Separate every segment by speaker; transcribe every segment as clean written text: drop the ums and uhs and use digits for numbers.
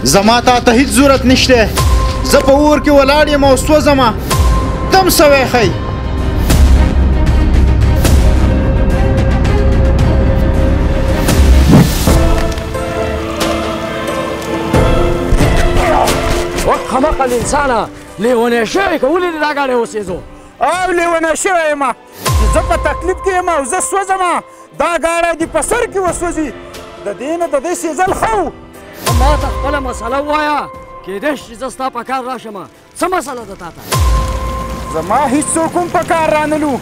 Speaker 1: زما ته هیڅ ضرورت نشته. زه په اور کې ولاړ یم او سوځمه. تم سوی ښی.
Speaker 2: خمق الانسانه لیونی شوی که ولې دې دا ګاډی وسېځو؟
Speaker 3: او لیونی شوی یم چې زه په تکلیف کې یم او زه سوځم. دا ګاډی دې په سر کې وسوځي. د دې نه د دې سېځل ښه و.
Speaker 2: ما ته خپله مسله ووایه. کېدای شي چې زه ستا په کار راشم. څه مسله ده تا ته؟
Speaker 3: زما هېڅوک هم په کار رانلو.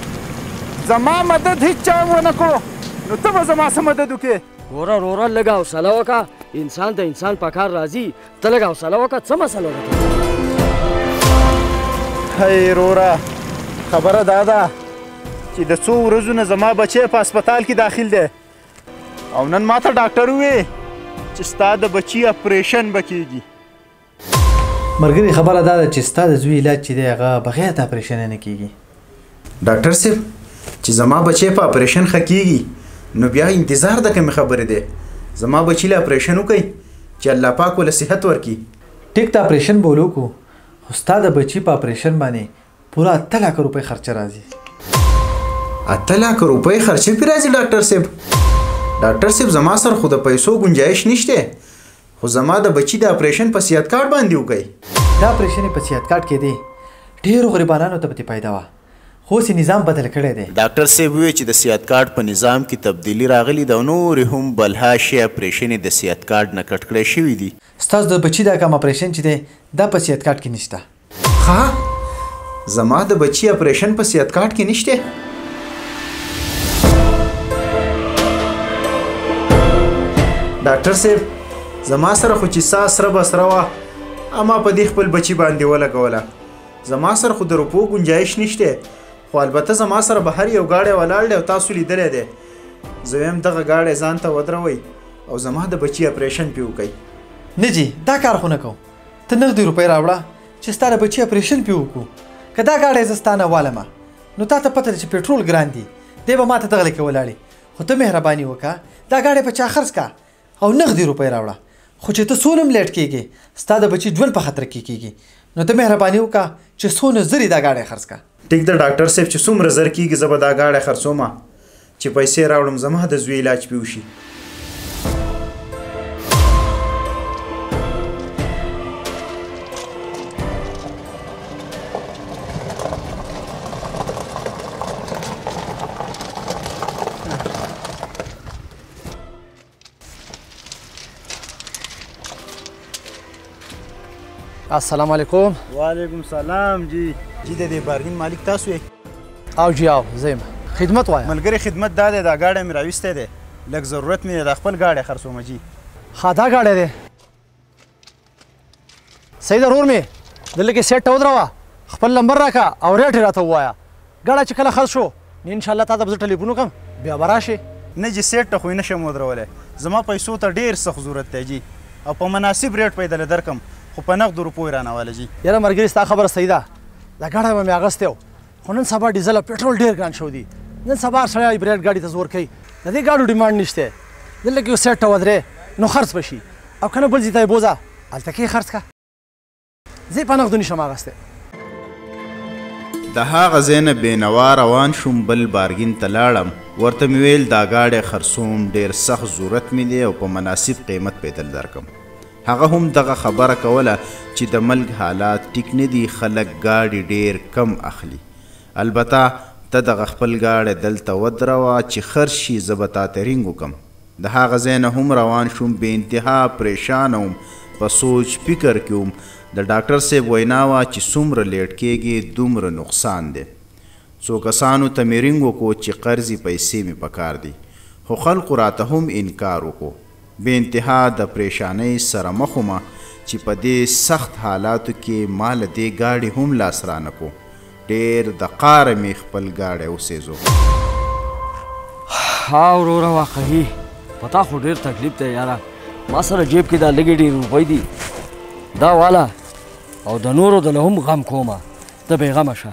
Speaker 3: زما مدد هېڅ چا ونه کړو. نو ته به زما څه مدد وکړې؟
Speaker 2: ګوره وروره لږ حوصله وکړه. انسان د انسان په کار راځي. ته لږ حوصله وکړه. څه مسله ده؟
Speaker 1: هی وروره خبره دا ده چې د څو ورځو نه زما بچی په هسپتال کې داخل دی او نن ما ته ډاکټر وویې چې ستا د بچي اپریشن به کېږي.
Speaker 4: ملګري خبره دا ده چې ستا د زوی علاج چې دی هغه بغیر د اپریشن نه کېږي.
Speaker 1: ډاکټر صاحب چې زما بچی په اپریشن ښه کېږي نو بیا انتظار د کومې خبرې دی؟ زما بچي له اپریشن وکړئ چې الله پاک ولې صحت ورکړي.
Speaker 4: ټیک ته اپریشن به ولوکو خو ستا د بچي په اپریشن باندې پوره 8 لک روپۍ خرچه راځي.
Speaker 1: 8 لک روپۍ خرچه پرې راځي ډاکټر صاحب؟ ډاکټر صاحب زما سره خو د پیسو گنجایش نشته خو زما د بچي د اپریشن په صحت کارت باندې وکړئ.
Speaker 4: دا اپریشن په صحت کارت کې دی. ډېرو غریبانو ته به پیدا وه خو اوس نظام بدل کړی دی.
Speaker 1: ډاکټر صاحب وویل چې د صحت کارت په نظام کې تبدیلي راغلي ده او نورې هم بلها شی اپریشن یې د صحت کارت نه کټ کړی شوي دي.
Speaker 4: ستاسو د بچي دا کوم اپریشن چې دی دا په صحت کارت کې نشته.
Speaker 1: ها زما د بچي اپریشن په صحت کارت کې نشته؟ ډاکټر صاحب زما سره خو چې سا سره به سره وه اما په دې خپل بچي باندې ولګوله. زما سره خو د روپو گنجایش نشته خو البته زما سره بهر یو ګاډی ولاړ دی او تاسو لیدلی دی. زه وایم دغه ګاډی ځان ته ودروئ او زما د بچي اپریشن پې وکئ.
Speaker 4: نه جي دا کار خو نه کوم. ته نغدي روپۍ راوړه چې ستا د بچي اپریشن پې وکړو. که دا ګاډی زه ستا نه والمه نو تا ته پته ده چې پېټرول ګران دي. دی به ما ته دغه لیکې ولاړې. خو ته مهرباني وکړه دا ګاډی په چا خرڅ کړه او نغدي روپۍ راوړه. خو چې ته څونه لیټ کېږې ستا د بچي ژوند په خطر کې کېږي نو ته مهرباني وکړه چې څونه زر یې دا ګاډی خرڅ کړه.
Speaker 1: ټیک ده ډاکټر صاحب چې څومره زر کېږي زه به دا ګاډی خرڅومه چې پیسې راوړم زما د زوی علاج پې وشي.
Speaker 2: السلام علیکم.
Speaker 1: وعلیکم سلام. جی د دې بارګین مالک تاسو یې؟
Speaker 2: او جی او زه یم. خدمت وایه.
Speaker 1: ملګري خدمت دا دی دا ګاډی مې راویستی دی لږ ضرورت مې دی دا خپل ګاډی خرڅومه جي.
Speaker 2: ها دا ګاډی دی صحیح ده ورور مې دلته کې سیټ ته ودروه خپل نمبر راکړه او ریټ یې راته ووایه. ګاډی چې کله خرڅ شو نو انشاءالله تا ته به زه ټلیفون وکړم بیا به راشې.
Speaker 1: نه جي سیټ ته خو یې نشم ودرولی. زما پیسو ته ډېر سخت ضرورت دی جي او په مناسب ریټ به یې دله درکړم خو په نغدو روپو یې رانواله جي.
Speaker 2: یاره ملګري ستا خبره صحیح ده. دا ګاډی به مې اخیستی و خو نن سبا ډیزل او پېټرول ډېر ګران شوي دي. نن سبا هر سړی برېډ ګاډي ته زور کوي. د دې ګاډو ډیمانډ نشته. دلته کې یو سیټ ته ودرې نو خرڅ به شي او که نه بل ځای ته یې بوځه هلته کې یې خرڅ کړه. زه یې په نغدو نشم اخیستی.
Speaker 1: د هغه ځای نه بېنوا روان شوم بل بارګین ته لاړم. ورته مې ویل دا ګاډی خرڅوم ډېر سخت ضرورت مې دی او په مناسب قیمت به یې دل درکړم. هغه هم دغه خبره کوله چې د ملک حالات ټیک نه دي خلک ګاډي ډېر کم اخلي. البته ته دغه خپل ګاډی دلته ودروه چې خرڅ شي زه به تا ته رینګ وکړم. د هغه ځای نه هم روان شوم بې انتها پریشانه وم په سوچ فکر کې وم. د ډاکټر صاحب وینا وه چې څومره لیټ کېږي دومره نقصان دی. څو کسانو ته مې رینګ وکړو چې قرضې پیسې مې پکار دي خو خلقو راته هم انکار وکړو. بې انتها د پریشانۍ سره مخ ومه چې په دې سخت حالاتو کې ما له دې ګاډي هم لاس رانه کړو. ډېر د قاره مې خپل ګاډی وسېزو.
Speaker 2: ها وروره واقعي په تا خو ډېر تکلیف دی یاره. ما سره جیب کې دا لږې ډېرې روپۍ دي دا واله او د نورو د نه هم غم کومه ته بېغمه شه.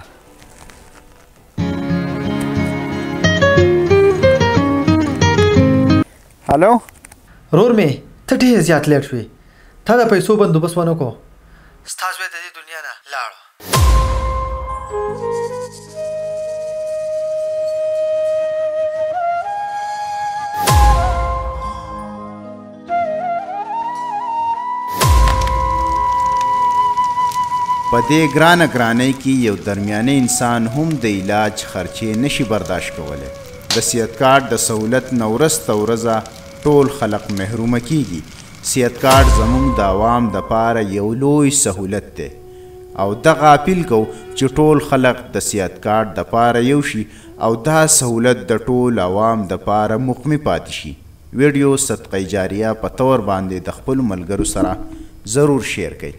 Speaker 3: هلو
Speaker 4: رور مې ته ډېر زیات لیټ شوې. تا د پیسو بندوبست ونه کو ستا زوی د دې دنیا نه لاړو.
Speaker 1: په دې ګرانۍ کې یو درمیانه انسان هم د علاج خرچې نشي برداشت کولی. د صحت کارت د سهولت نه ورځ ورځه ټول خلق محرومه کیږي. صحت کارت زموږ د عوام دپاره یو لوی سهولت دی او دغه اپیل کو چې ټول خلق د صحت کارت دپاره یو شي او دا سهولت د ټول عوام دپاره مقمی پاتې شي. ویډیو صدقه جاریه په طور باندې د خپلو ملګرو سره ضرور شیر کړئ.